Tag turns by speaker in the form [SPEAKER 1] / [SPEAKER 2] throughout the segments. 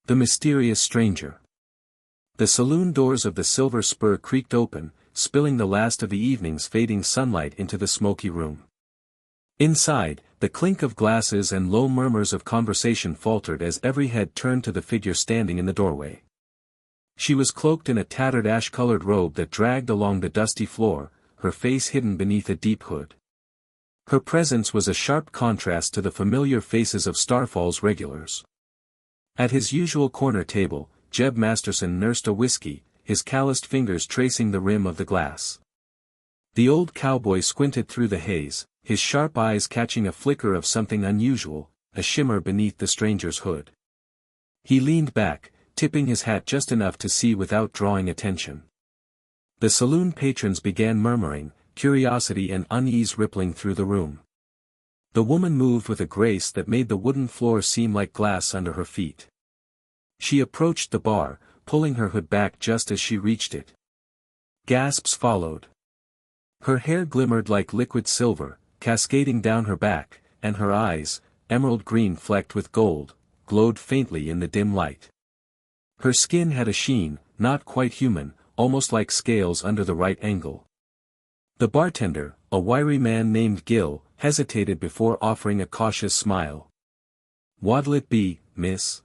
[SPEAKER 1] The mysterious stranger. The saloon doors of the Silver Spur creaked open, spilling the last of the evening's fading sunlight into the smoky room. Inside, the clink of glasses and low murmurs of conversation faltered as every head turned to the figure standing in the doorway. She was cloaked in a tattered ash-colored robe that dragged along the dusty floor, her face hidden beneath a deep hood. Her presence was a sharp contrast to the familiar faces of Starfall's regulars. At his usual corner table, Jeb Masterson nursed a whiskey, his calloused fingers tracing the rim of the glass. The old cowboy squinted through the haze, his sharp eyes catching a flicker of something unusual, a shimmer beneath the stranger's hood. He leaned back, tipping his hat just enough to see without drawing attention. The saloon patrons began murmuring, curiosity and unease rippling through the room. The woman moved with a grace that made the wooden floor seem like glass under her feet. She approached the bar, pulling her hood back just as she reached it. Gasps followed. Her hair glimmered like liquid silver, cascading down her back, and her eyes, emerald green flecked with gold, glowed faintly in the dim light. Her skin had a sheen, not quite human, almost like scales under the right angle. The bartender, a wiry man named Gil, hesitated before offering a cautious smile. "What'll it be, miss?"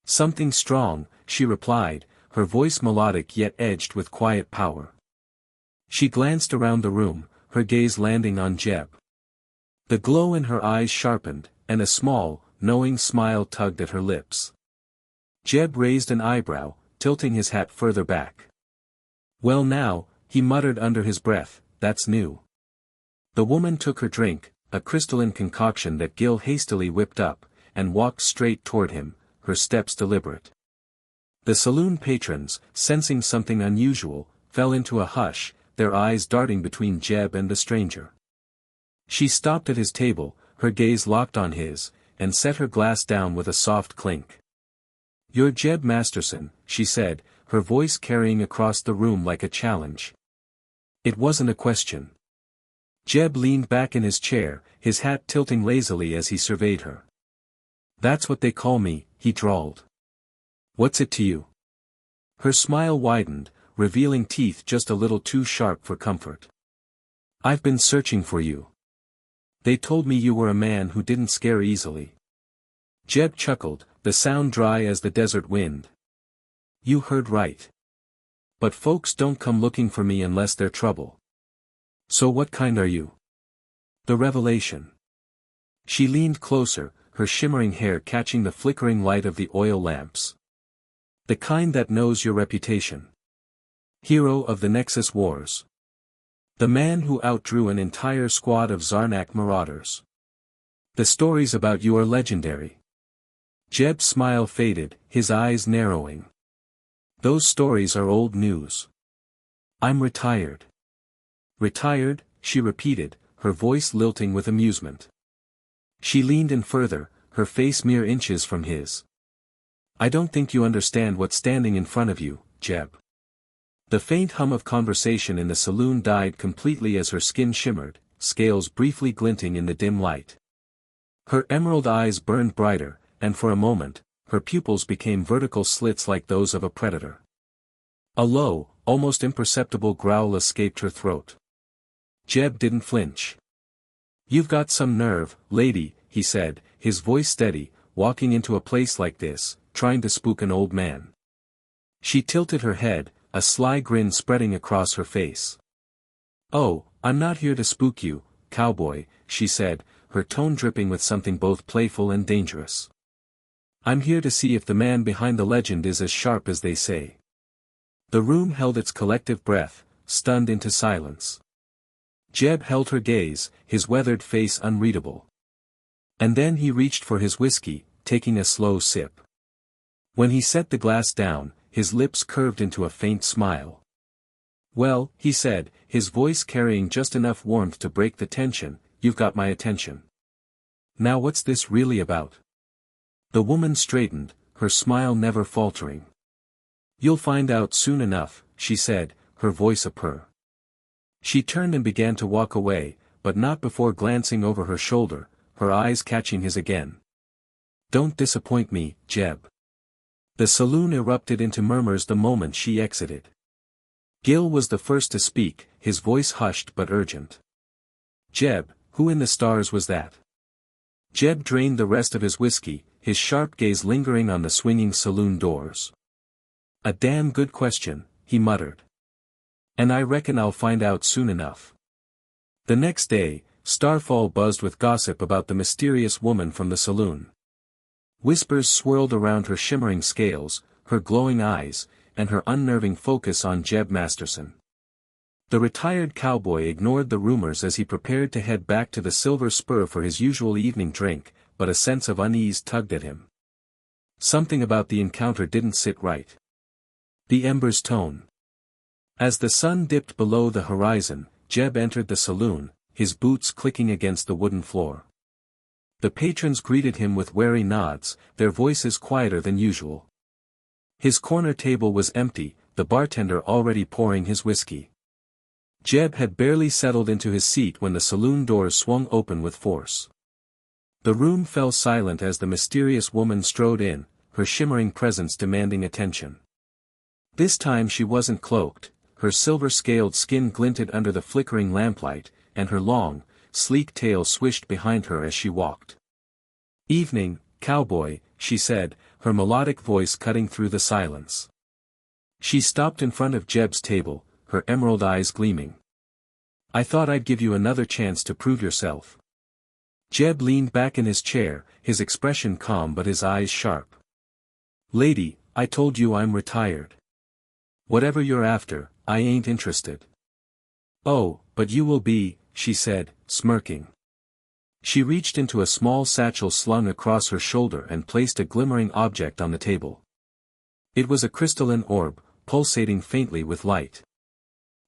[SPEAKER 1] "Something strong," she replied, her voice melodic yet edged with quiet power. She glanced around the room, her gaze landing on Jeb. The glow in her eyes sharpened, and a small, knowing smile tugged at her lips. Jeb raised an eyebrow, tilting his hat further back. "Well now," he muttered under his breath, "that's new." The woman took her drink, a crystalline concoction that Gil hastily whipped up, and walked straight toward him, her steps deliberate. The saloon patrons, sensing something unusual, fell into a hush, their eyes darting between Jeb and the stranger. She stopped at his table, her gaze locked on his, and set her glass down with a soft clink. "You're Jeb Masterson," she said, her voice carrying across the room like a challenge. It wasn't a question. Jeb leaned back in his chair, his hat tilting lazily as he surveyed her. "That's what they call me," he drawled. "What's it to you?" Her smile widened, revealing teeth just a little too sharp for comfort. "I've been searching for you. They told me you were a man who didn't scare easily." Jeb chuckled, the sound dry as the desert wind. "You heard right. But folks don't come looking for me unless they're trouble. So what kind are you?" "The revelation." She leaned closer, her shimmering hair catching the flickering light of the oil lamps. "The kind that knows your reputation. Hero of the Nexus Wars. The man who outdrew an entire squad of Zarnak marauders. The stories about you are legendary." Jeb's smile faded, his eyes narrowing. "Those stories are old news. I'm retired." "Retired?" she repeated, her voice lilting with amusement. She leaned in further, her face mere inches from his. "I don't think you understand what's standing in front of you, Jeb." The faint hum of conversation in the saloon died completely as her skin shimmered, scales briefly glinting in the dim light. Her emerald eyes burned brighter, and for a moment, her pupils became vertical slits like those of a predator. A low, almost imperceptible growl escaped her throat. Jeb didn't flinch. "You've got some nerve, lady," he said, his voice steady, "walking into a place like this, trying to spook an old man." She tilted her head, a sly grin spreading across her face. "Oh, I'm not here to spook you, cowboy," she said, her tone dripping with something both playful and dangerous. "I'm here to see if the man behind the legend is as sharp as they say." The room held its collective breath, stunned into silence. Jeb held her gaze, his weathered face unreadable. And then he reached for his whiskey, taking a slow sip. When he set the glass down, his lips curved into a faint smile. "Well," he said, his voice carrying just enough warmth to break the tension, "you've got my attention. Now what's this really about?" The woman straightened, her smile never faltering. "You'll find out soon enough," she said, her voice a purr. She turned and began to walk away, but not before glancing over her shoulder, her eyes catching his again. "Don't disappoint me, Jeb." The saloon erupted into murmurs the moment she exited. Gil was the first to speak, his voice hushed but urgent. "Jeb, who in the stars was that?" Jeb drained the rest of his whiskey, his sharp gaze lingering on the swinging saloon doors. "A damn good question," he muttered. "And I reckon I'll find out soon enough." The next day, Starfall buzzed with gossip about the mysterious woman from the saloon. Whispers swirled around her shimmering scales, her glowing eyes, and her unnerving focus on Jeb Masterson. The retired cowboy ignored the rumors as he prepared to head back to the Silver Spur for his usual evening drink, but a sense of unease tugged at him. Something about the encounter didn't sit right. The Emberstone. As the sun dipped below the horizon, Jeb entered the saloon, his boots clicking against the wooden floor. The patrons greeted him with wary nods, their voices quieter than usual. His corner table was empty, the bartender already pouring his whiskey. Jeb had barely settled into his seat when the saloon doors swung open with force. The room fell silent as the mysterious woman strode in, her shimmering presence demanding attention. This time she wasn't cloaked, her silver-scaled skin glinted under the flickering lamplight, and her long, sleek tail swished behind her as she walked. "Evening, cowboy," she said, her melodic voice cutting through the silence. She stopped in front of Jeb's table, her emerald eyes gleaming. "I thought I'd give you another chance to prove yourself." Jeb leaned back in his chair, his expression calm but his eyes sharp. "Lady, I told you I'm retired. Whatever you're after, I ain't interested." "Oh, but you will be," she said, smirking. She reached into a small satchel slung across her shoulder and placed a glimmering object on the table. It was a crystalline orb, pulsating faintly with light.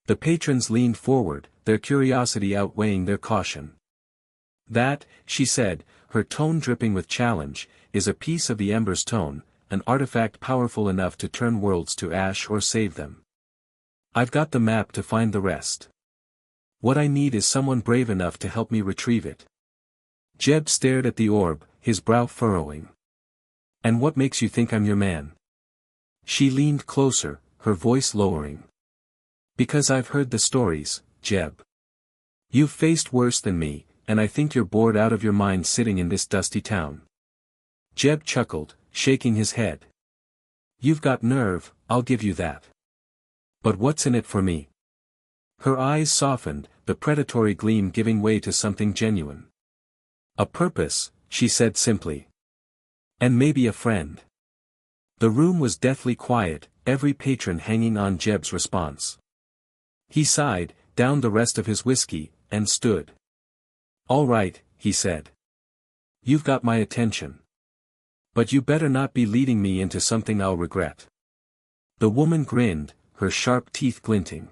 [SPEAKER 1] The patrons leaned forward, their curiosity outweighing their caution. "That," she said, her tone dripping with challenge, "is a piece of the Emberstone, an artifact powerful enough to turn worlds to ash or save them. I've got the map to find the rest. What I need is someone brave enough to help me retrieve it." Jeb stared at the orb, his brow furrowing. "And what makes you think I'm your man?" She leaned closer, her voice lowering. "Because I've heard the stories, Jeb. You've faced worse than me, and I think you're bored out of your mind sitting in this dusty town." Jeb chuckled, shaking his head. "You've got nerve, I'll give you that. But what's in it for me?" Her eyes softened, the predatory gleam giving way to something genuine. "A purpose," she said simply. "And maybe a friend." The room was deathly quiet, every patron hanging on Jeb's response. He sighed, downed the rest of his whiskey, and stood. "All right," he said. "You've got my attention. But you better not be leading me into something I'll regret." The woman grinned, her sharp teeth glinting.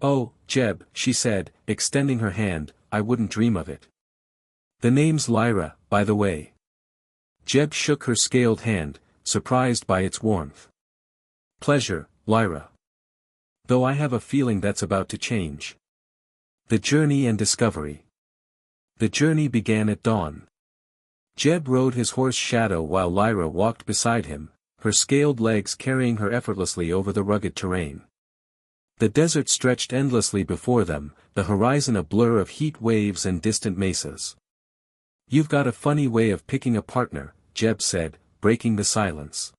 [SPEAKER 1] "Oh, Jeb," she said, extending her hand, "I wouldn't dream of it. The name's Lyra, by the way." Jeb shook her scaled hand, surprised by its warmth. "Pleasure, Lyra. Though I have a feeling that's about to change." The journey and discovery. The journey began at dawn. Jeb rode his horse Shadow while Lyra walked beside him, her scaled legs carrying her effortlessly over the rugged terrain. The desert stretched endlessly before them, the horizon a blur of heat waves and distant mesas. "You've got a funny way of picking a partner," Jeb said, breaking the silence.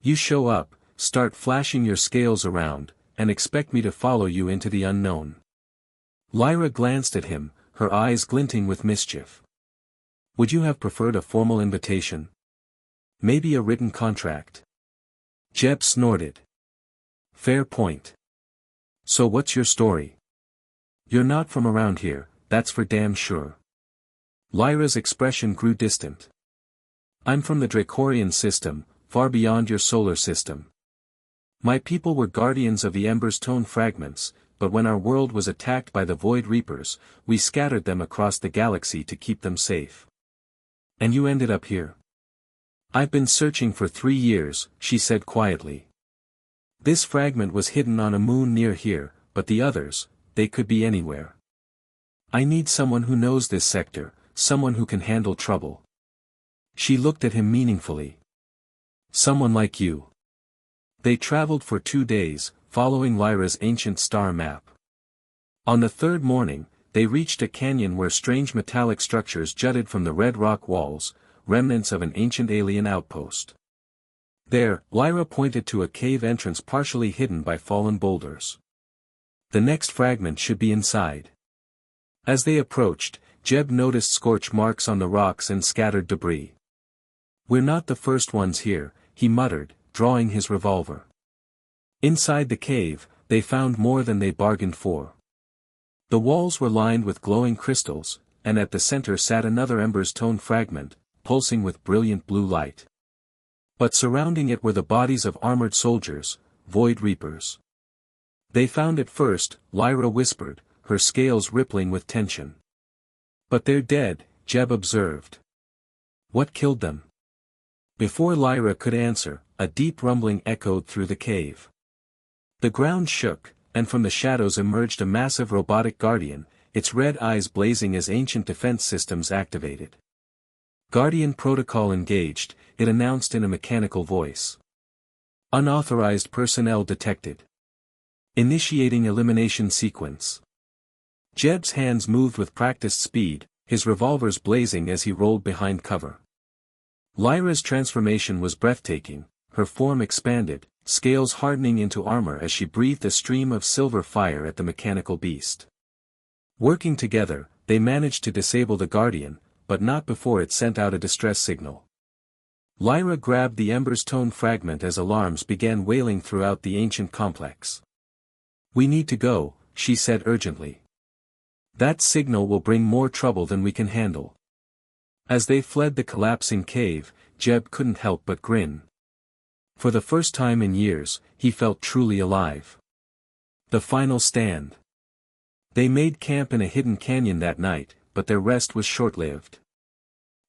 [SPEAKER 1] "You show up, start flashing your scales around, and expect me to follow you into the unknown." Lyra glanced at him, her eyes glinting with mischief. "Would you have preferred a formal invitation? Maybe a written contract?" Jeb snorted. "Fair point. So what's your story? You're not from around here, that's for damn sure." Lyra's expression grew distant. "I'm from the Dracorian system, far beyond your solar system. My people were guardians of the Emberstone fragments, but when our world was attacked by the Void Reapers, we scattered them across the galaxy to keep them safe. And you ended up here." "I've been searching for 3 years," she said quietly. "This fragment was hidden on a moon near here, but the others, they could be anywhere. I need someone who knows this sector, someone who can handle trouble." She looked at him meaningfully. Someone like you. They traveled for 2 days, following Lyra's ancient star map. On the third morning, they reached a canyon where strange metallic structures jutted from the red rock walls, remnants of an ancient alien outpost. There, Lyra pointed to a cave entrance partially hidden by fallen boulders. The next fragment should be inside. As they approached, Jeb noticed scorch marks on the rocks and scattered debris. "We're not the first ones here," he muttered, drawing his revolver. Inside the cave, they found more than they bargained for. The walls were lined with glowing crystals, and at the center sat another Emberstone fragment, pulsing with brilliant blue light. But surrounding it were the bodies of armored soldiers, Void Reapers. "They found it first," Lyra whispered, her scales rippling with tension. "But they're dead," Jeb observed. "What killed them?" Before Lyra could answer, a deep rumbling echoed through the cave. The ground shook, and from the shadows emerged a massive robotic guardian, its red eyes blazing as ancient defense systems activated. "Guardian protocol engaged," it announced in a mechanical voice. "Unauthorized personnel detected. Initiating elimination sequence." Jeb's hands moved with practiced speed, his revolvers blazing as he rolled behind cover. Lyra's transformation was breathtaking, her form expanded, scales hardening into armor as she breathed a stream of silver fire at the mechanical beast. Working together, they managed to disable the Guardian, but not before it sent out a distress signal. Lyra grabbed the Emberstone fragment as alarms began wailing throughout the ancient complex. "We need to go," she said urgently. "That signal will bring more trouble than we can handle." As they fled the collapsing cave, Jeb couldn't help but grin. For the first time in years, he felt truly alive. The final stand. They made camp in a hidden canyon that night, but their rest was short-lived.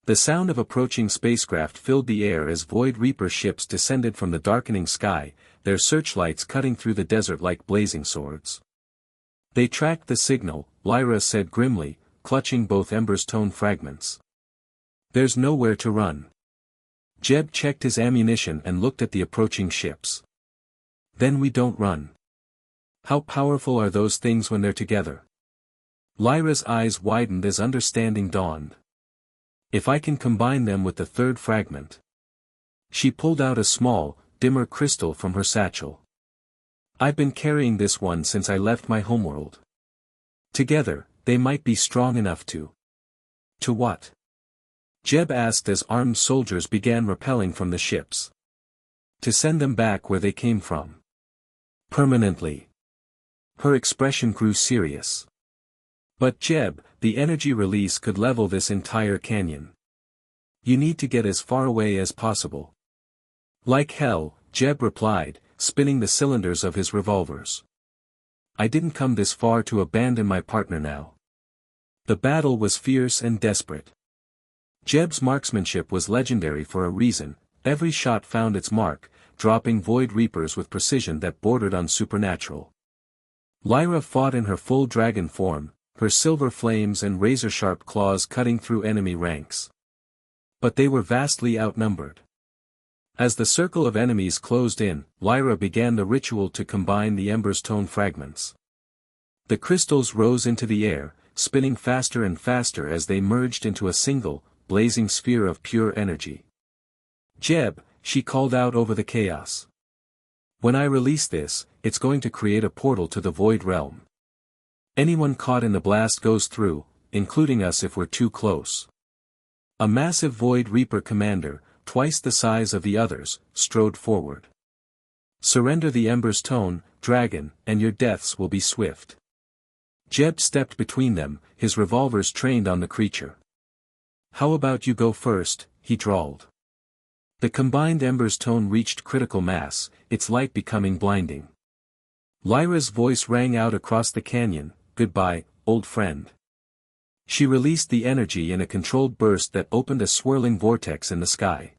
[SPEAKER 1] The sound of approaching spacecraft filled the air as Void Reaper ships descended from the darkening sky, their searchlights cutting through the desert like blazing swords. "They tracked the signal," Lyra said grimly, clutching both Emberstone fragments. "There's nowhere to run." Jeb checked his ammunition and looked at the approaching ships. "Then we don't run. How powerful are those things when they're together?" Lyra's eyes widened as understanding dawned. "If I can combine them with the third fragment." She pulled out a small, dimmer crystal from her satchel. "I've been carrying this one since I left my homeworld. Together, they might be strong enough to." "To what?" Jeb asked as armed soldiers began rappelling from the ships. "To send them back where they came from. Permanently." Her expression grew serious. "But Jeb, the energy release could level this entire canyon. You need to get as far away as possible." "Like hell," Jeb replied, spinning the cylinders of his revolvers. "I didn't come this far to abandon my partner now." The battle was fierce and desperate. Jeb's marksmanship was legendary for a reason, every shot found its mark, dropping Void Reapers with precision that bordered on supernatural. Lyra fought in her full dragon form, her silver flames and razor-sharp claws cutting through enemy ranks. But they were vastly outnumbered. As the circle of enemies closed in, Lyra began the ritual to combine the Emberstone fragments. The crystals rose into the air, spinning faster and faster as they merged into a single, blazing sphere of pure energy. "Jeb," she called out over the chaos. "When I release this, it's going to create a portal to the Void Realm. Anyone caught in the blast goes through, including us if we're too close." A massive Void Reaper commander, twice the size of the others, strode forward. "Surrender the Emberstone, dragon, and your deaths will be swift." Jeb stepped between them, his revolvers trained on the creature. "How about you go first?" he drawled. The combined Emberstone reached critical mass, its light becoming blinding. Lyra's voice rang out across the canyon, "Goodbye, old friend." She released the energy in a controlled burst that opened a swirling vortex in the sky.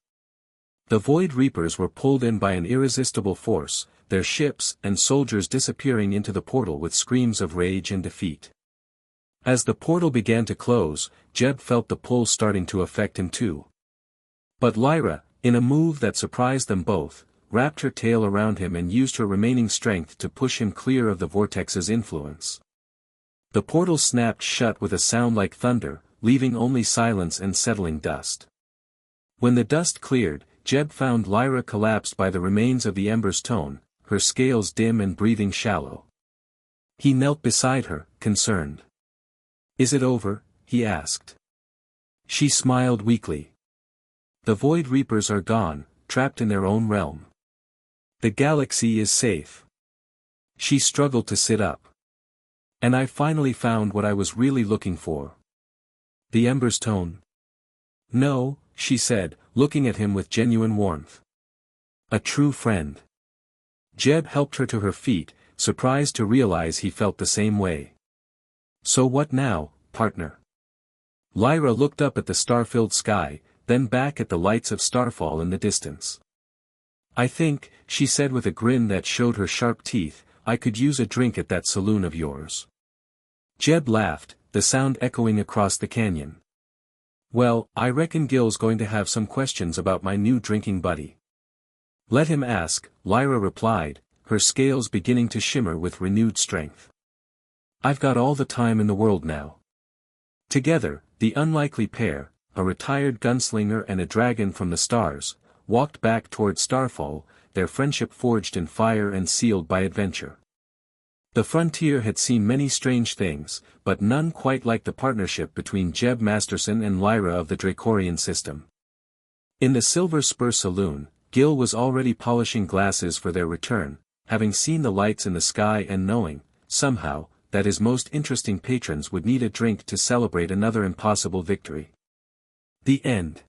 [SPEAKER 1] The Void Reapers were pulled in by an irresistible force, their ships and soldiers disappearing into the portal with screams of rage and defeat. As the portal began to close, Jeb felt the pull starting to affect him too. But Lyra, In a move that surprised them both, wrapped her tail around him and used her remaining strength to push him clear of the vortex's influence. The portal snapped shut with a sound like thunder, leaving only silence and settling dust. When the dust cleared, Jeb found Lyra collapsed by the remains of the Emberstone, her scales dim and breathing shallow. He knelt beside her, concerned. "Is it over?" he asked. She smiled weakly. "The Void Reapers are gone, trapped in their own realm. The galaxy is safe." She struggled to sit up. "And I finally found what I was really looking for." "The Emberstone?" "No," she said, looking at him with genuine warmth. "A true friend." Jeb helped her to her feet, surprised to realize he felt the same way. "So what now, partner?" Lyra looked up at the star-filled sky, then back at the lights of Starfall in the distance. "I think," she said with a grin that showed her sharp teeth, "I could use a drink at that saloon of yours." Jeb laughed, the sound echoing across the canyon. "Well, I reckon Gil's going to have some questions about my new drinking buddy." "Let him ask," Lyra replied, her scales beginning to shimmer with renewed strength. "I've got all the time in the world now." Together, the unlikely pair, a retired gunslinger and a dragon from the stars, walked back toward Starfall, their friendship forged in fire and sealed by adventure. The frontier had seen many strange things, but none quite like the partnership between Jeb Masterson and Lyra of the Dracorian system. In the Silver Spur Saloon, Gil was already polishing glasses for their return, having seen the lights in the sky and knowing, somehow, that his most interesting patrons would need a drink to celebrate another impossible victory. The end.